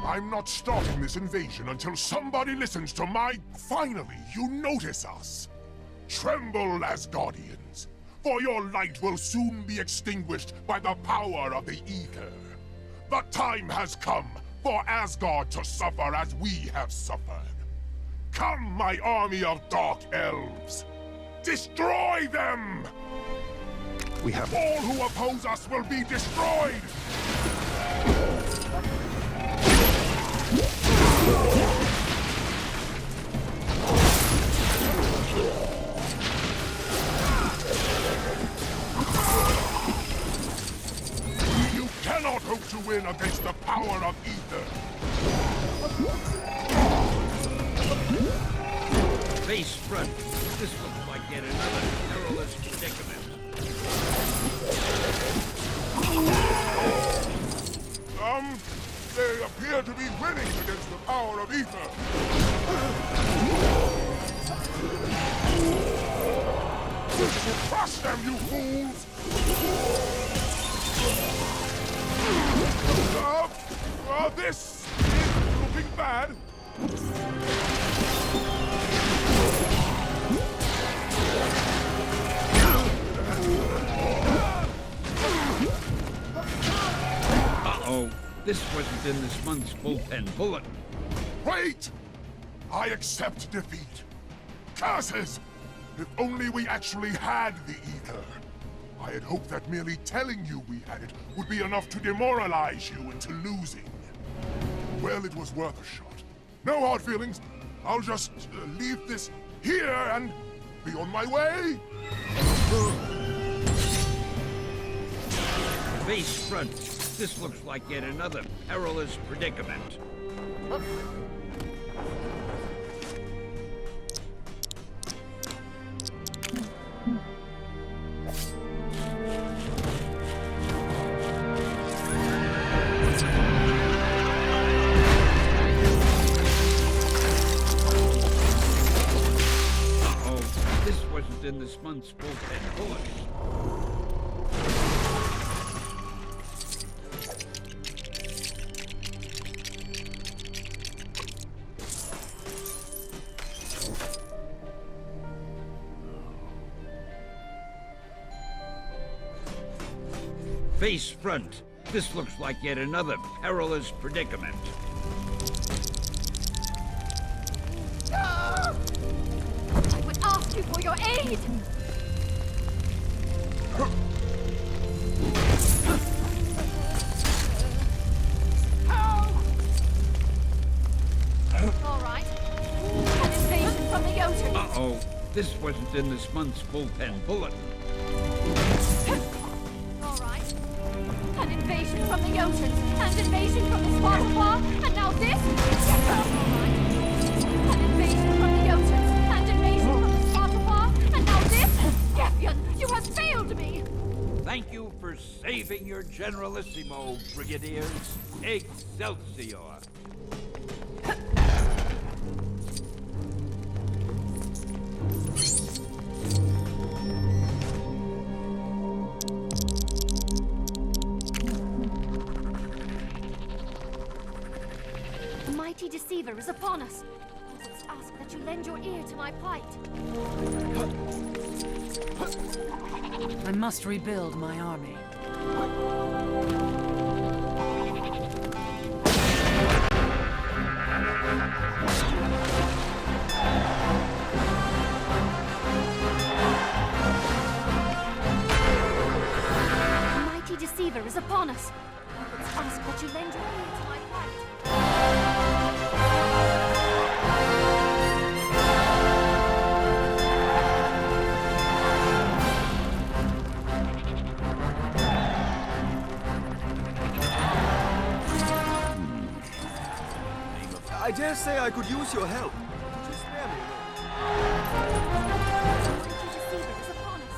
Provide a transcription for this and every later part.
I'm not starting this invasion until somebody listens to my... Finally, you notice us. Tremble, Asgardians, for your light will soon be extinguished by the power of the ether. The time has come for Asgard to suffer as we have suffered. Come, my army of dark elves. Destroy them! We have... All who oppose us will be destroyed! You cannot hope to win against the power of ether. Face front. This looks like yet another perilous predicament. They appear to be winning against the power of ether. Crush them, you fools! This is looking bad. Uh-oh. This wasn't in this month's bullpen bulletin. Wait! I accept defeat. Curses! If only we actually had the ether. I had hoped that merely telling you we had it would be enough to demoralize you into losing. Well, it was worth a shot. No hard feelings. I'll just leave this here and be on my way. Face front. This looks like yet another perilous predicament. Uh-oh. This wasn't in this month's bullpen bulletin. Face front. This looks like yet another perilous predicament. I would ask you for your aid! All right. An invasion from the Jotuns. Uh-oh. This wasn't in this month's bullpen bulletin. An invasion from the Jotuns, and invasion from the Svartalfar, and now this? An invasion from the Jotuns, and invasion from the Svartalfar, and now this? Gefion, you have failed me! Thank you for saving your Generalissimo, Brigadiers. Excelsior! Deceiver is upon us. Let's ask that you lend your ear to my plight. I must rebuild my army. The mighty deceiver is upon us. Let's ask that you lend your ear to my plight. I dare say I could use your help. Just spare me a The mighty deceiver is upon us.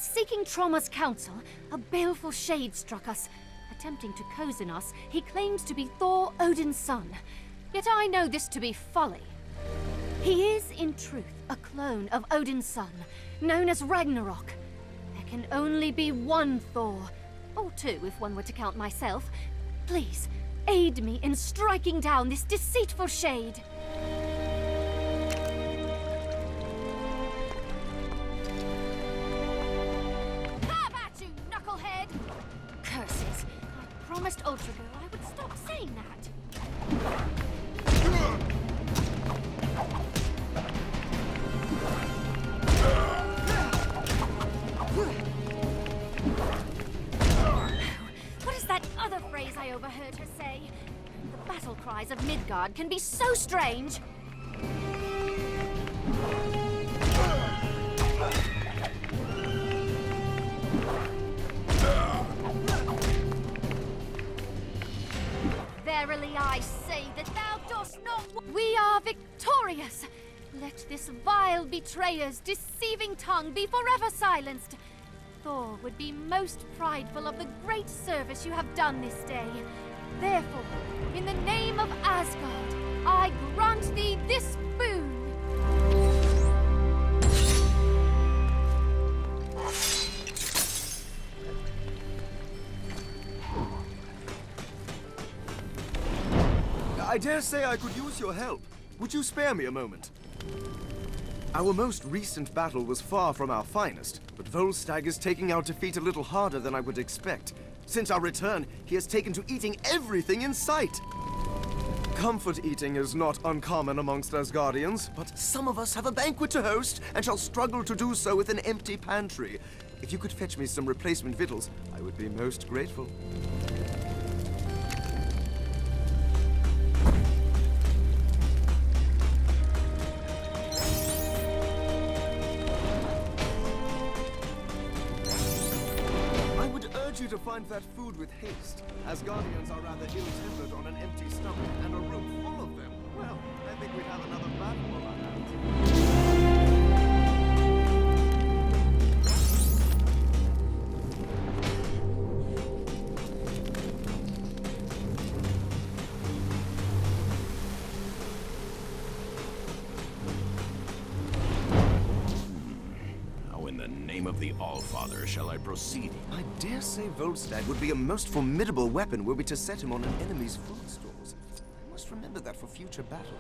seeking Trauma's counsel, a baleful shade struck us. Attempting to cozen us, he claims to be Thor, Odin's son. Yet I know this to be folly. He is, in truth, a clone of Odin's son, known as Ragnarok. There can only be one Thor, or two if one were to count myself. Please, aid me in striking down this deceitful shade. Have at you, knucklehead! Curses. I promised Ultra Girl I would stop saying that. What is that other phrase I overheard her say? The battle cries of Midgard can be so strange. Verily I say that thou dost not. We are victorious. Let this vile betrayer's deceiving tongue be forever silenced. Thor would be most prideful of the great service you have done this day. Therefore, in the name of Asgard, I grant thee this boon. I dare say I could use your help. Would you spare me a moment? Our most recent battle was far from our finest, but Volstagg is taking our defeat a little harder than I would expect. Since our return, he has taken to eating everything in sight. Comfort eating is not uncommon amongst Asgardians, but some of us have a banquet to host and shall struggle to do so with an empty pantry. If you could fetch me some replacement victuals, I would be most grateful. You to find that food with haste. Asgardians are rather ill-tempered on an empty stomach, and a room full of them. Well, I think we'd have another battle on our hands. Of the Allfather shall I proceed? I dare say Volstagg would be a most formidable weapon were we to set him on an enemy's food stores. I must remember that for future battles.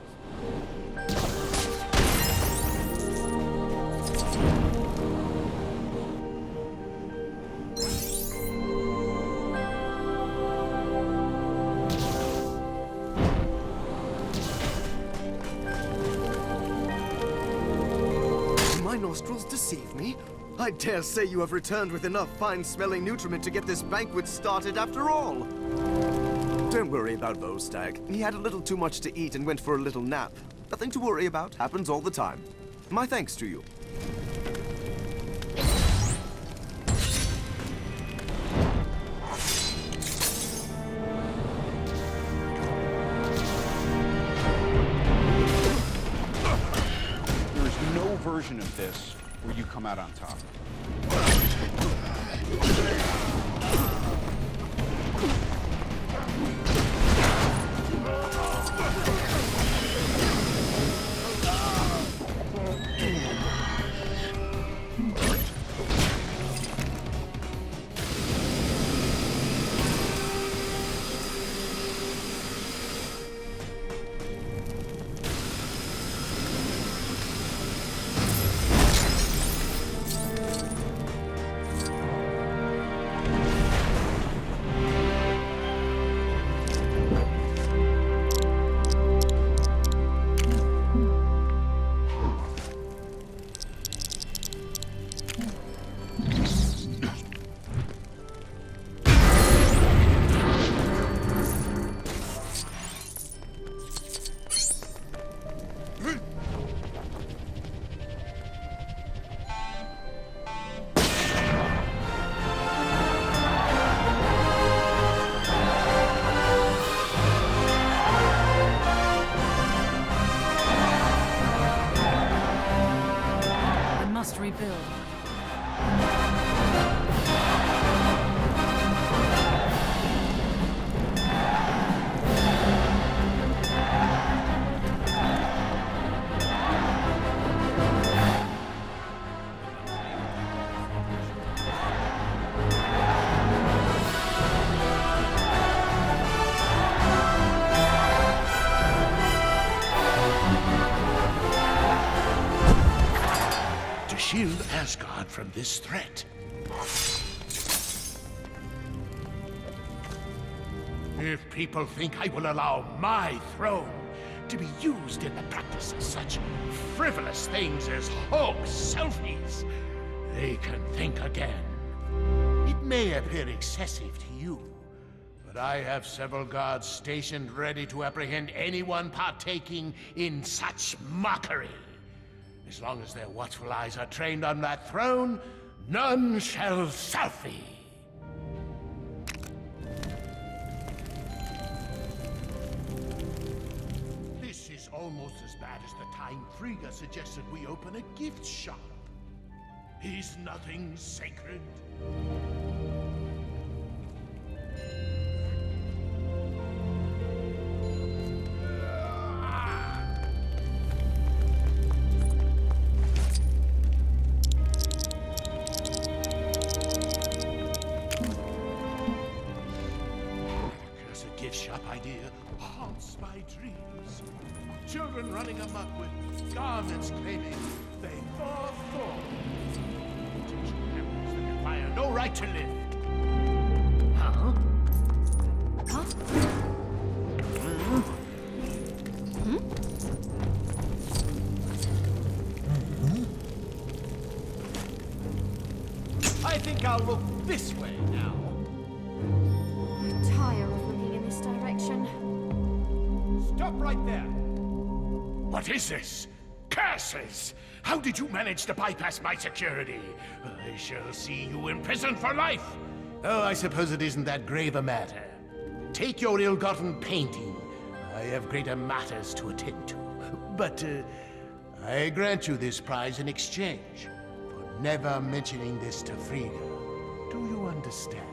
My nostrils deceive me? I dare say you have returned with enough fine-smelling nutriment to get this banquet started after all. Don't worry about Volstagg. He had a little too much to eat and went for a little nap. Nothing to worry about. Happens all the time. My thanks to you. There is no version of this where you come out on top. Asgard from this threat. If people think I will allow my throne to be used in the practice of such frivolous things as Hulk selfies, they can think again. It may appear excessive to you, but I have several guards stationed ready to apprehend anyone partaking in such mockery. As long as their watchful eyes are trained on that throne, none shall selfie. This is almost as bad as the time Frigga suggested we open a gift shop. Is nothing sacred? Haunts my dreams. Children running amok with garments claiming they are Thor. Potential members that require no right to live. Huh? Huh? I think I'll look this way now. I'm tired of looking in this direction. Stop right there. What is this? Curses! How did you manage to bypass my security? I shall see you in prison for life! Oh, I suppose it isn't that grave a matter. Take your ill-gotten painting. I have greater matters to attend to. But, I grant you this prize in exchange for never mentioning this to Frigga. Do you understand?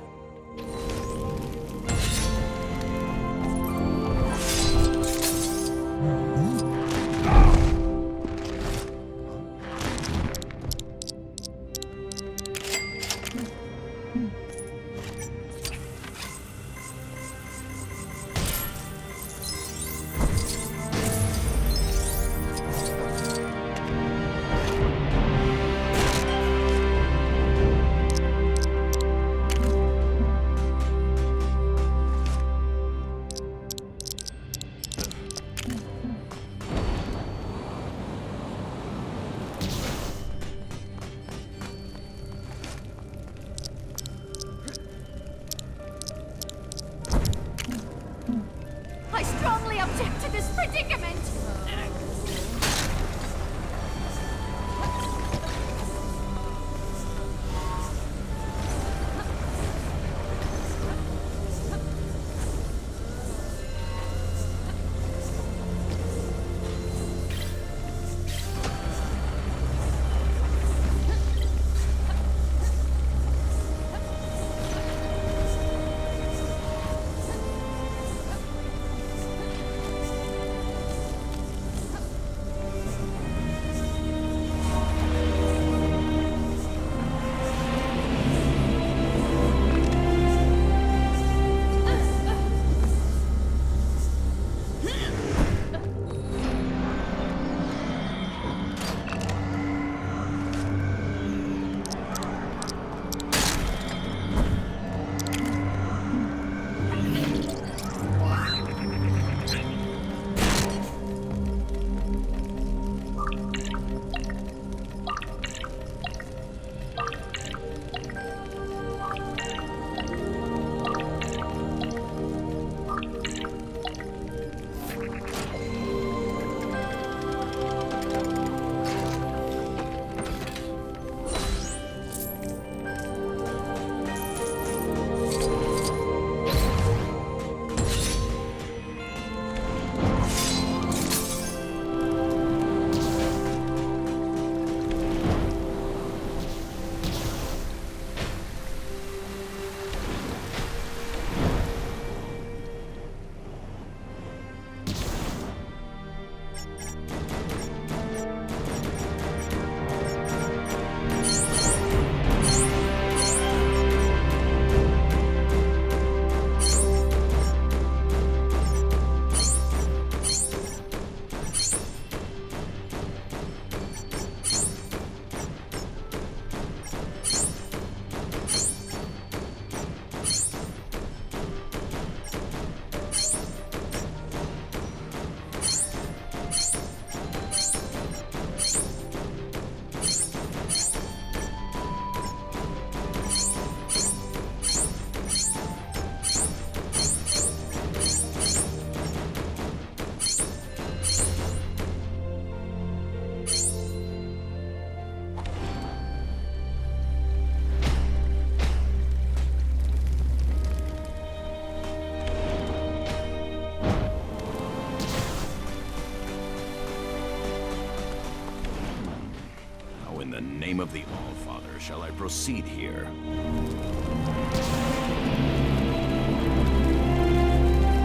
name of the All-Father shall I proceed here?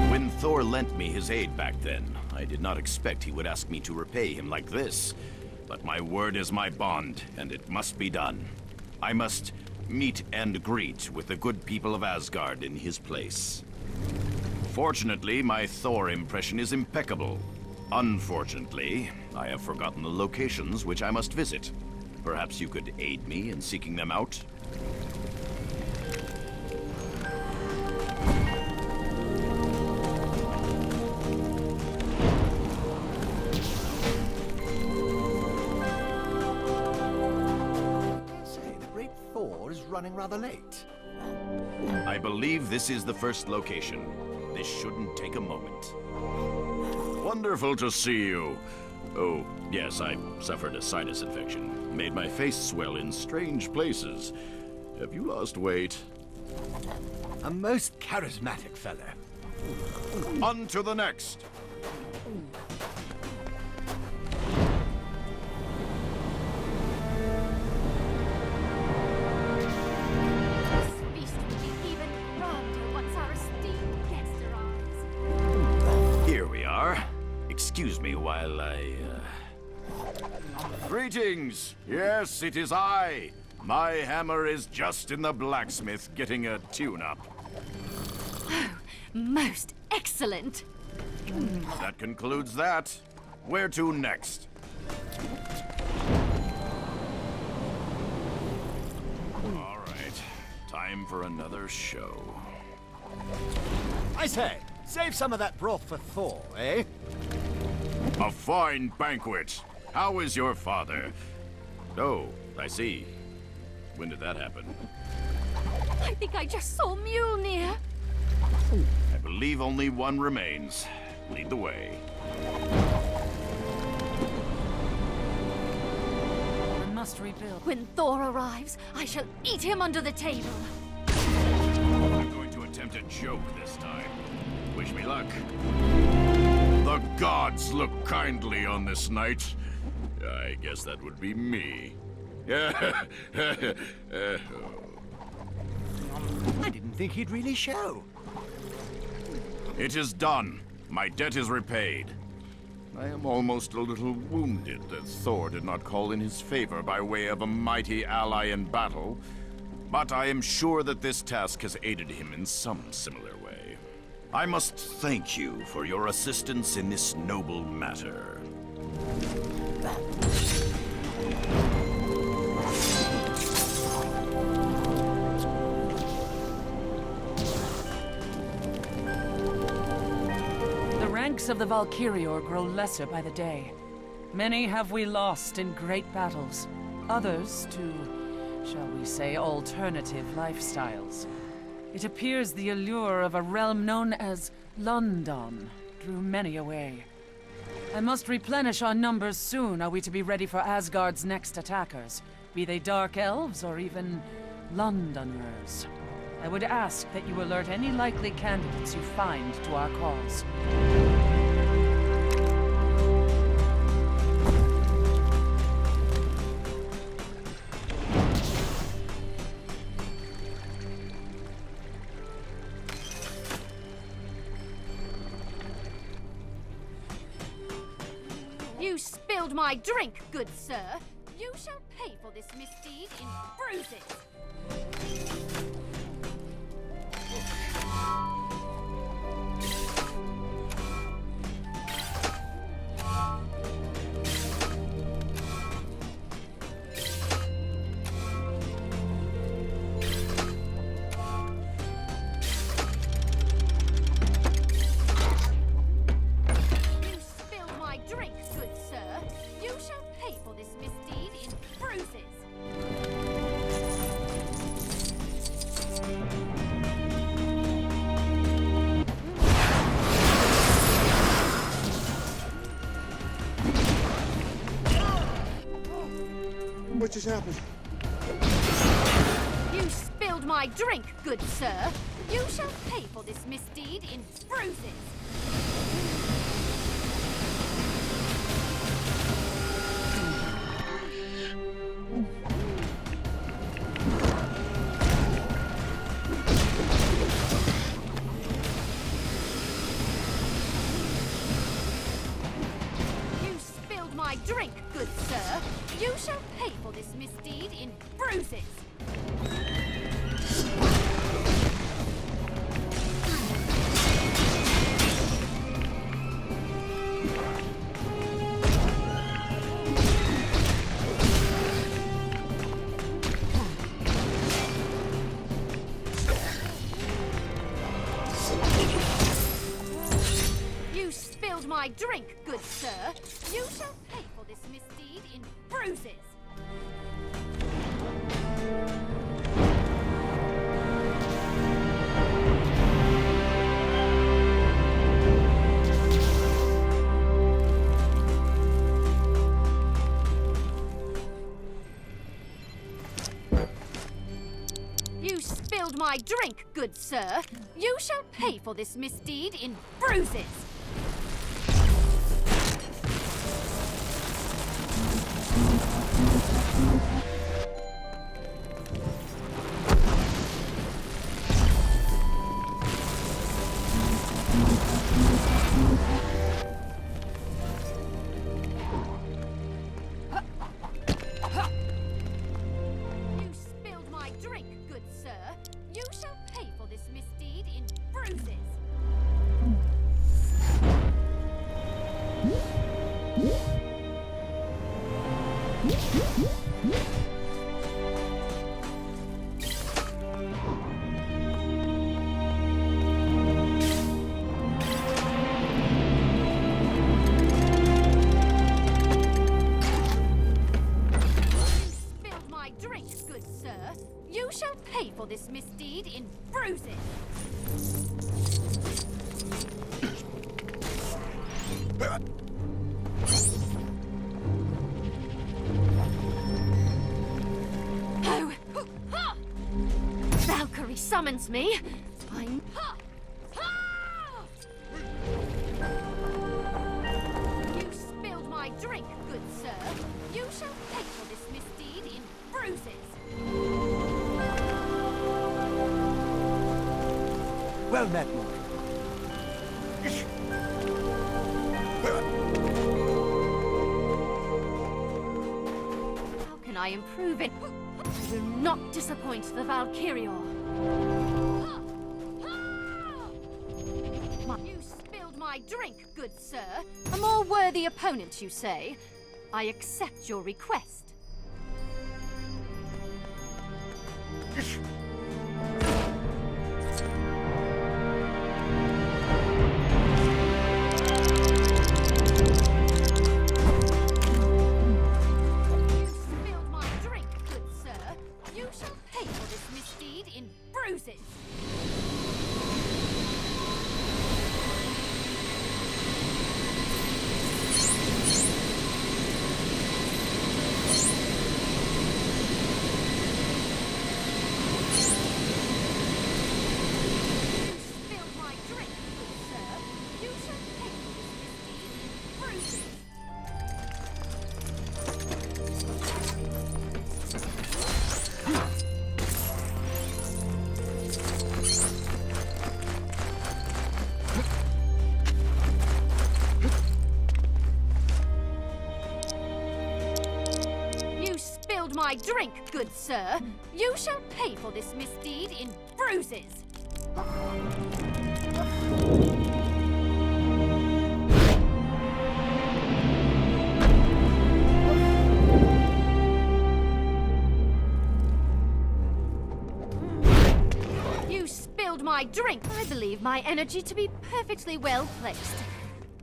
When Thor lent me his aid back then, I did not expect he would ask me to repay him like this. But my word is my bond, and it must be done. I must meet and greet with the good people of Asgard in his place. Fortunately, my Thor impression is impeccable. Unfortunately, I have forgotten the locations which I must visit. Perhaps you could aid me in seeking them out? Say, the great Thor is running rather late. I believe this is the first location. This shouldn't take a moment. Wonderful to see you. Oh, yes, I suffered a sinus infection. Made my face swell in strange places. Have you lost weight? A most charismatic fella. On to the next. This feast will be even grander once our esteemed guest arrives. Here we are. Excuse me while I, Greetings! Yes, it is I. My hammer is just in the blacksmith getting a tune-up. Most excellent. That concludes that. Where to next? All right. Time for another show. I say, save some of that broth for Thor, eh? A fine banquet. How is your father? Oh, I see. When did that happen? I think I just saw Mjolnir. I believe only one remains. Lead the way. I must rebuild. When Thor arrives, I shall eat him under the table. I'm going to attempt a joke this time. Wish me luck. The gods look kindly on this night. I guess that would be me. I didn't think he'd really show. It is done. My debt is repaid. I am almost a little wounded that Thor did not call in his favor by way of a mighty ally in battle, but I am sure that this task has aided him in some similar way. I must thank you for your assistance in this noble matter. The ranks of the Valkyrior grow lesser by the day. Many have we lost in great battles. Others to, shall we say, alternative lifestyles. It appears the allure of a realm known as London drew many away. I must replenish our numbers soon, are we to be ready for Asgard's next attackers, be they dark elves or even Londoners. I would ask that you alert any likely candidates you find to our cause. You spilled my drink, good sir. You shall pay for this misdeed in bruises. You spilled my drink, good sir. You shall pay for this misdeed in bruises. What just happened? You spilled my drink, good sir. You shall pay for this misdeed in bruises. this misdeed in bruises. My drink, good sir. You shall pay for this misdeed in bruises. You spilled my drink, good sir. You shall pay for this misdeed in bruises. You spilled my drink, good sir. You shall pay for this misdeed in bruises. You shall pay for this misdeed in bruises. Oh! Ha! Valkyrie summons me. I'm... Ha! Ha! You spilled my drink, good sir. You shall pay for this misdeed in bruises. Well met, Lord. How can I improve it? I will not disappoint the Valkyrior. You spilled my drink, good sir. A more worthy opponent, you say? I accept your request. My drink, good sir. You shall pay for this misdeed in bruises. You spilled my drink. I believe my energy to be perfectly well placed.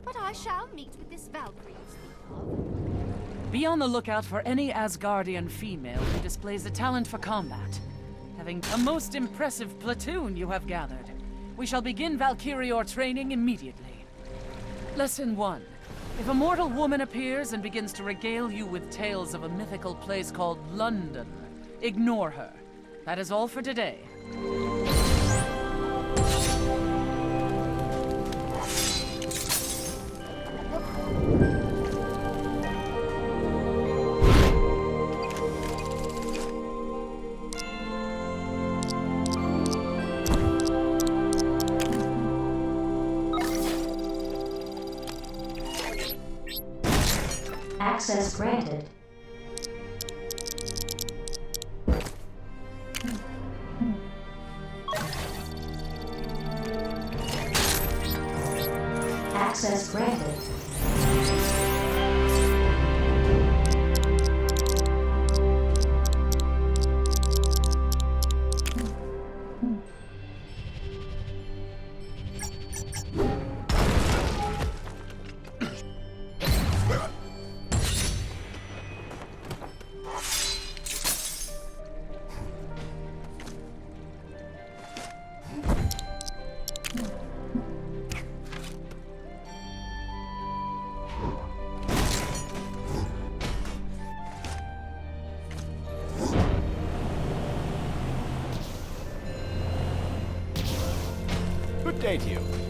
But I shall meet with this Valkyrie you speak of. Be on the lookout for any Asgardian female who displays a talent for combat. Having a most impressive platoon you have gathered. We shall begin Valkyrior training immediately. Lesson 1. If a mortal woman appears and begins to regale you with tales of a mythical place called London, ignore her. That is all for today. Access granted. Access granted. Good day to you.